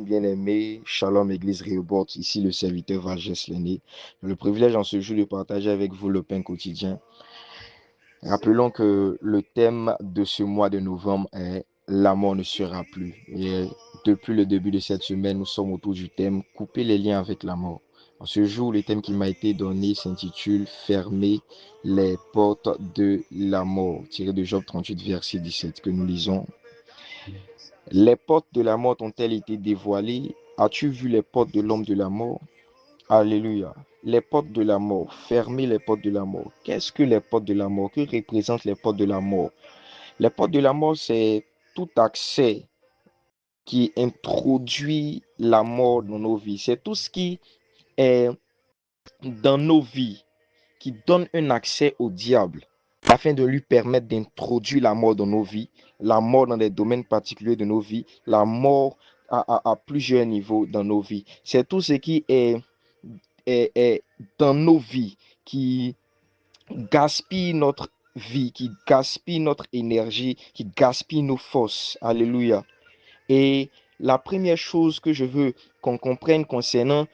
Bien-aimé, Shalom Église Rehoboth, ici le serviteur Valges Lenné. J'ai le privilège en ce jour de partager avec vous le pain quotidien. Rappelons que le thème de ce mois de novembre est La mort ne sera plus. Et depuis le début de cette semaine, nous sommes autour du thème Couper les liens avec la mort. En ce jour, le thème qui m'a été donné s'intitule Fermer les portes de la mort, tiré de Job 38, verset 17, que nous lisons. Les portes de la mort ont-elles été dévoilées? As-tu vu les portes de l'homme de la mort? Alléluia. Les portes de la mort. Fermer les portes de la mort. Qu'est-ce que les portes de la mort? Que représentent les portes de la mort? Les portes de la mort, c'est tout accès qui introduit la mort dans nos vies. C'est tout ce qui est dans nos vies qui donne un accès au diable afin de lui permettre d'introduire la mort dans nos vies, la mort dans des domaines particuliers de nos vies, la mort à plusieurs niveaux dans nos vies. C'est tout ce qui est dans nos vies qui gaspille notre vie, qui gaspille notre énergie, qui gaspille nos forces. Alléluia. Et la première chose que je veux qu'on comprenne concernant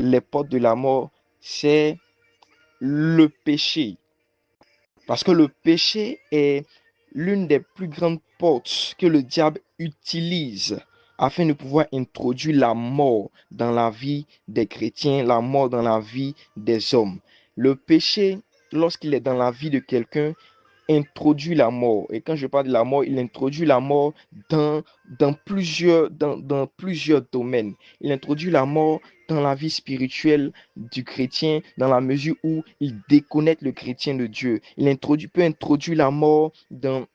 les portes de la mort, c'est le péché. Parce que le péché est l'une des plus grandes portes que le diable utilise afin de pouvoir introduire la mort dans la vie des chrétiens, la mort dans la vie des hommes. Le péché, lorsqu'il est dans la vie de quelqu'un, introduit la mort. Et quand je parle de la mort, il introduit la mort dans plusieurs domaines. Il introduit la mort dans la vie spirituelle du chrétien, dans la mesure où il déconnecte le chrétien de Dieu. Peut introduire la mort dans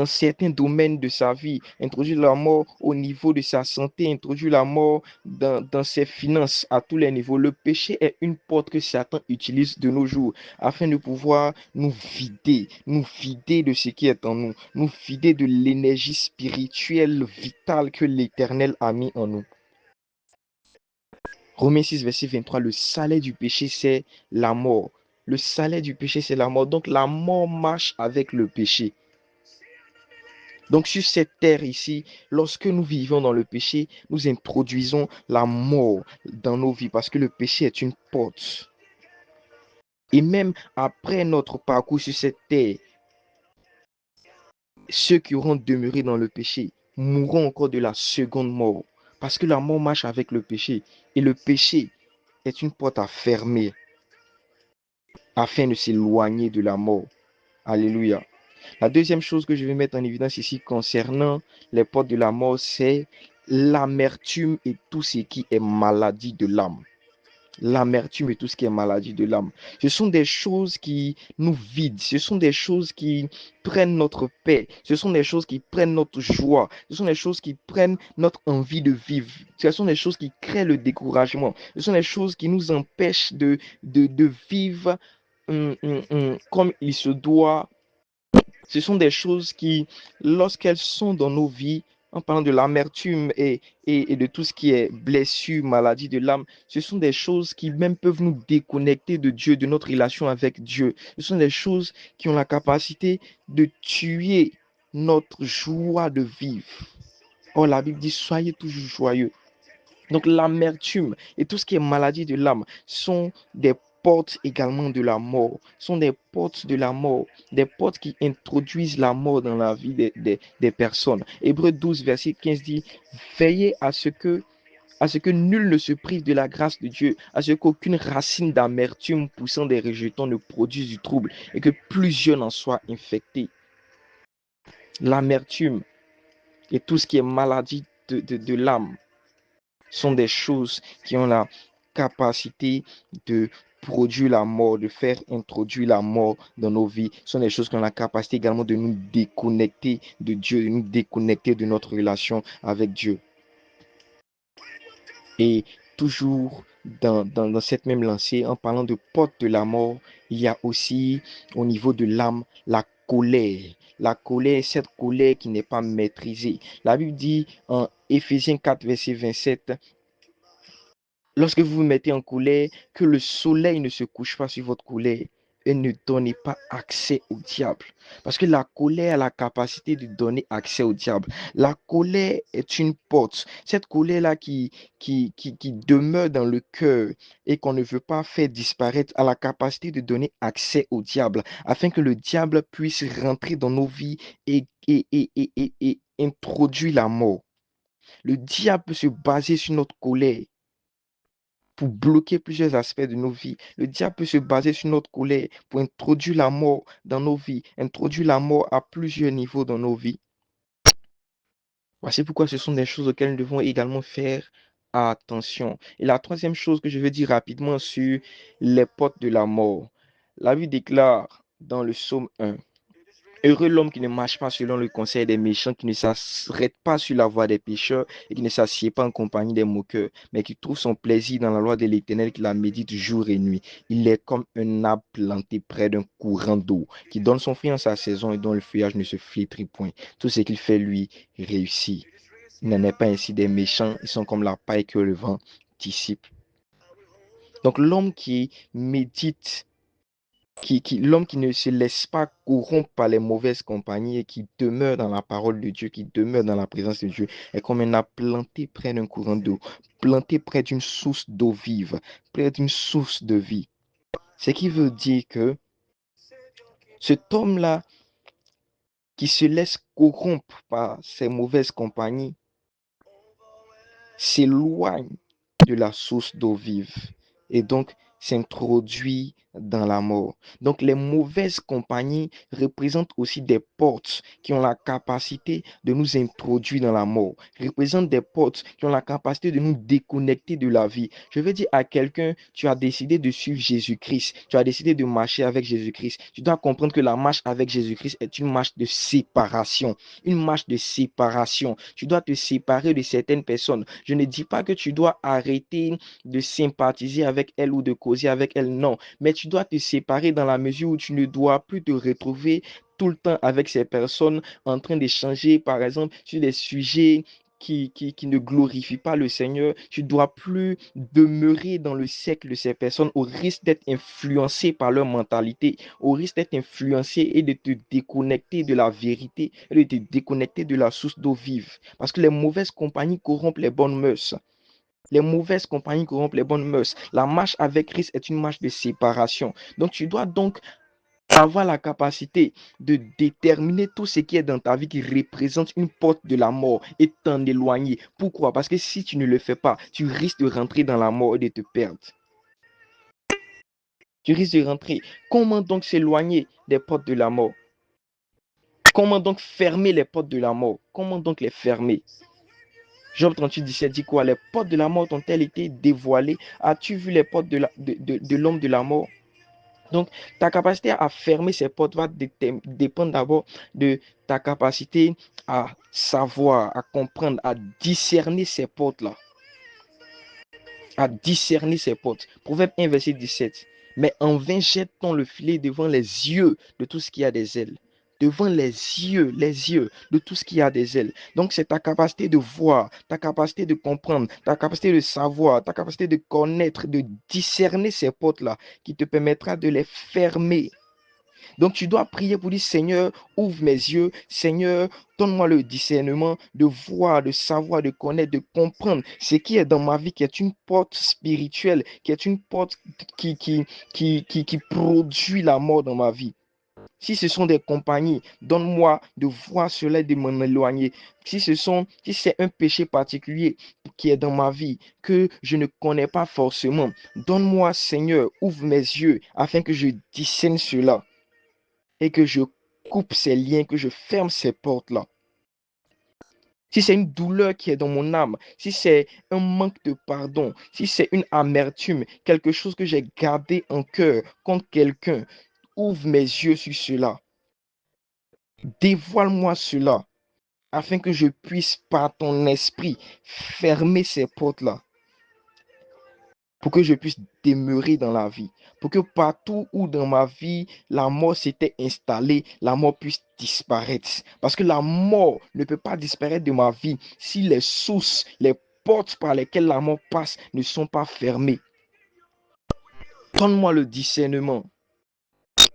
certains domaines de sa vie, introduire la mort au niveau de sa santé, introduire la mort dans ses finances à tous les niveaux. Le péché est une porte que Satan utilise de nos jours afin de pouvoir nous vider de ce qui est en nous, nous vider de l'énergie spirituelle vitale que l'Éternel a mis en nous. Romains 6, verset 23, le salaire du péché, c'est la mort. Le salaire du péché, c'est la mort. Donc la mort marche avec le péché. Donc sur cette terre ici, lorsque nous vivons dans le péché, nous introduisons la mort dans nos vies parce que le péché est une porte. Et même après notre parcours sur cette terre, ceux qui auront demeuré dans le péché mourront encore de la seconde mort parce que la mort marche avec le péché. Et le péché est une porte à fermer afin de s'éloigner de la mort. Alléluia. La deuxième chose que je vais mettre en évidence ici concernant les portes de la mort, c'est l'amertume et tout ce qui est maladie de l'âme. L'amertume et tout ce qui est maladie de l'âme. Ce sont des choses qui nous vident, ce sont des choses qui prennent notre paix, ce sont des choses qui prennent notre joie, ce sont des choses qui prennent notre envie de vivre, ce sont des choses qui créent le découragement, ce sont des choses qui nous empêchent de vivre comme il se doit. Ce sont des choses qui, lorsqu'elles sont dans nos vies, en parlant de l'amertume et de tout ce qui est blessure, maladie de l'âme, ce sont des choses qui même peuvent nous déconnecter de Dieu, de notre relation avec Dieu. Ce sont des choses qui ont la capacité de tuer notre joie de vivre. Or, la Bible dit, soyez toujours joyeux. Donc l'amertume et tout ce qui est maladie de l'âme sont des portes également de la mort, sont des portes de la mort, des portes qui introduisent la mort dans la vie des personnes. Hébreux 12, verset 15 dit, veillez à ce que nul ne se prive de la grâce de Dieu, à ce qu'aucune racine d'amertume poussant des rejetons ne produise du trouble et que plusieurs n'en soient infectés. L'amertume et tout ce qui est maladie de l'âme sont des choses qui ont la capacité de produire la mort, de faire introduire la mort dans nos vies. Ce sont des choses qui ont la capacité également de nous déconnecter de Dieu, de nous déconnecter de notre relation avec Dieu. Et toujours dans cette même lancée, en parlant de porte de la mort, il y a aussi au niveau de l'âme la colère. La colère, cette colère qui n'est pas maîtrisée. La Bible dit en Éphésiens 4, verset 27, lorsque vous vous mettez en colère, que le soleil ne se couche pas sur votre colère. et ne donnez pas accès au diable. Parce que la colère a la capacité de donner accès au diable. La colère est une porte. Cette colère-là qui demeure dans le cœur et qu'on ne veut pas faire disparaître a la capacité de donner accès au diable afin que le diable puisse rentrer dans nos vies et introduire la mort. Le diable peut se baser sur notre colère pour bloquer plusieurs aspects de nos vies. Le diable peut se baser sur notre colère pour introduire la mort dans nos vies, introduire la mort à plusieurs niveaux dans nos vies. Voici pourquoi ce sont des choses auxquelles nous devons également faire attention. Et la troisième chose que je veux dire rapidement sur les portes de la mort. La Bible déclare dans le psaume 1. Heureux l'homme qui ne marche pas selon le conseil des méchants, qui ne s'arrête pas sur la voie des pécheurs et qui ne s'assied pas en compagnie des moqueurs, mais qui trouve son plaisir dans la loi de l'Éternel, qui la médite jour et nuit. Il est comme un arbre planté près d'un courant d'eau, qui donne son fruit en sa saison et dont le feuillage ne se flétrit point. Tout ce qu'il fait, lui, réussit. Il n'en est pas ainsi des méchants, ils sont comme la paille que le vent dissipe. Donc l'homme qui médite l'homme qui ne se laisse pas corrompre par les mauvaises compagnies et qui demeure dans la parole de Dieu, qui demeure dans la présence de Dieu, est comme un arbre planté près d'un courant d'eau, planté près d'une source d'eau vive, près d'une source de vie. Ce qui veut dire que cet homme-là qui se laisse corrompre par ces mauvaises compagnies s'éloigne de la source d'eau vive et donc s'introduit dans la mort. Donc les mauvaises compagnies représentent aussi des portes qui ont la capacité de nous introduire dans la mort, représentent des portes qui ont la capacité de nous déconnecter de la vie. Je veux dire à quelqu'un, tu as décidé de suivre Jésus-Christ, tu as décidé de marcher avec Jésus-Christ. Tu dois comprendre que la marche avec Jésus-Christ est une marche de séparation, une marche de séparation. Tu dois te séparer de certaines personnes. Je ne dis pas que tu dois arrêter de sympathiser avec elle ou de causer avec elle, non. Mais tu dois te séparer dans la mesure où tu ne dois plus te retrouver tout le temps avec ces personnes en train d'échanger, par exemple, sur des sujets qui ne glorifient pas le Seigneur. Tu ne dois plus demeurer dans le cercle de ces personnes au risque d'être influencé par leur mentalité, au risque d'être influencé et de te déconnecter de la vérité et de te déconnecter de la source d'eau vive. Parce que les mauvaises compagnies corrompent les bonnes mœurs. Les mauvaises compagnies corrompent les bonnes mœurs. La marche avec Christ est une marche de séparation. Donc, tu dois donc avoir la capacité de déterminer tout ce qui est dans ta vie qui représente une porte de la mort et t'en éloigner. Pourquoi? Parce que si tu ne le fais pas, tu risques de rentrer dans la mort et de te perdre. Tu risques de rentrer. Comment donc s'éloigner des portes de la mort? Comment donc fermer les portes de la mort? Comment donc les fermer? Job 38, 17 dit quoi? Les portes de la mort ont-elles été dévoilées? As-tu vu les portes de l'homme de la mort? Donc, ta capacité à fermer ces portes va dépendre d'abord de ta capacité à savoir, à comprendre, à discerner ces portes-là. À discerner ces portes. Proverbe 1, verset 17. Mais en vain jette-t-on le filet devant les yeux de tout ce qui a des ailes. Devant les yeux de tout ce qui a des ailes. Donc, c'est ta capacité de voir, ta capacité de comprendre, ta capacité de savoir, ta capacité de connaître, de discerner ces portes-là qui te permettra de les fermer. Donc, tu dois prier pour dire, Seigneur, ouvre mes yeux. Seigneur, donne-moi le discernement de voir, de savoir, de connaître, de comprendre ce qui est dans ma vie, qui est une porte spirituelle, qui est une porte qui produit la mort dans ma vie. Si ce sont des compagnies, donne-moi de voir cela et de m'en éloigner. Si c'est un péché particulier qui est dans ma vie, que je ne connais pas forcément, donne-moi, Seigneur, ouvre mes yeux afin que je discerne cela et que je coupe ces liens, que je ferme ces portes-là. Si c'est une douleur qui est dans mon âme, si c'est un manque de pardon, si c'est une amertume, quelque chose que j'ai gardé en cœur contre quelqu'un, ouvre mes yeux sur cela. Dévoile-moi cela afin que je puisse, par ton esprit, fermer ces portes-là. Pour que je puisse demeurer dans la vie. Pour que partout où dans ma vie, la mort s'était installée, la mort puisse disparaître. Parce que la mort ne peut pas disparaître de ma vie si les sources, les portes par lesquelles la mort passe ne sont pas fermées. Donne-moi le discernement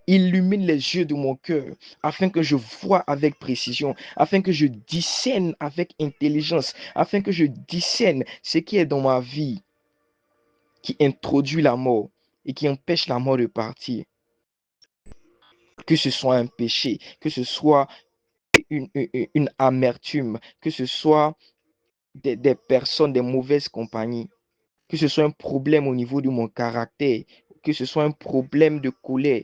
illumine les yeux de mon cœur, afin que je vois avec précision, afin que je discerne avec intelligence, afin que je discerne ce qui est dans ma vie, qui introduit la mort et qui empêche la mort de partir. Que ce soit un péché, que ce soit une amertume, que ce soit des personnes, des mauvaises compagnies, que ce soit un problème au niveau de mon caractère, que ce soit un problème de colère.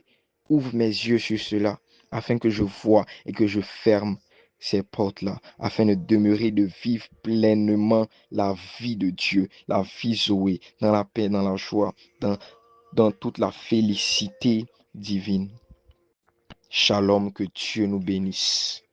Ouvre mes yeux sur cela, afin que je vois et que je ferme ces portes-là, afin de demeurer, de vivre pleinement la vie de Dieu, la vie Zoé, dans la paix, dans la joie, dans toute la félicité divine. Shalom, que Dieu nous bénisse.